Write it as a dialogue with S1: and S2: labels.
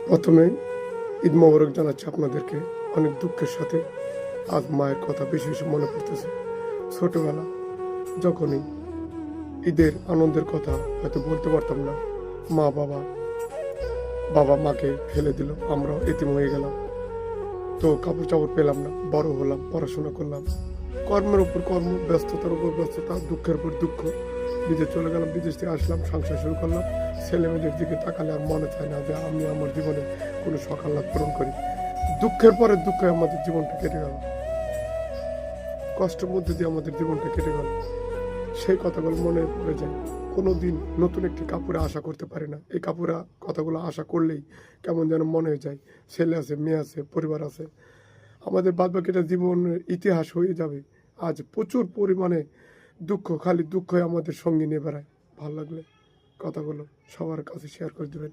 S1: প্রথমে ঈদ মোবারক জানাচ্ছি আপনাদেরকে। অনেক দুঃখের সাথে আজ মায়ের কথা বেশি বেশি মনে পড়তেছে। ছোটবেলা যখনই ঈদের আনন্দের কথা হয়তো বলতে পারতাম না, মা বাবা মাকে ফেলে দিল, আমরা এতিম হয়ে গেলাম। তো কাপড় চাপড় পেলাম না, বড় হলাম, পড়াশোনা করলাম, কর্মের উপর কর্ম, ব্যস্ততার উপর ব্যস্ততা, দুঃখের উপর দুঃখ। বিদেশ চলে গেলাম, বিদেশ থেকে আসলাম, সংসার শুরু করলাম। ছেলে মেয়েদের দিকে তাকালে আর মনে চায় না যে আমি আমার জীবনে কোনো শখ আহ্লাদ পূরণ করি। দুঃখের পরে দুঃখে আমাদের জীবনটা কেটে গেল, কষ্টের মধ্যে দিয়ে আমাদের জীবনটা কেটে গেল। সেই কথাগুলো মনে পড়ে যায়। কোনো দিন নতুন একটি কাপড়ে আশা করতে পারি না। এই কাপড়ে কথাগুলো আশা করলেই কেমন যেন মনে হয়ে যায়, ছেলে আছে, মেয়ে আছে, পরিবার আছে, আমাদের বাদবাকিটা জীবনের ইতিহাস হয়ে যাবে। আজ প্রচুর পরিমাণে দুঃখ, খালি দুঃখই আমাদের সঙ্গী নিয়ে বেড়ায়। ভালো লাগলে কথাগুলো সবার কাছে শেয়ার করে দেবেন।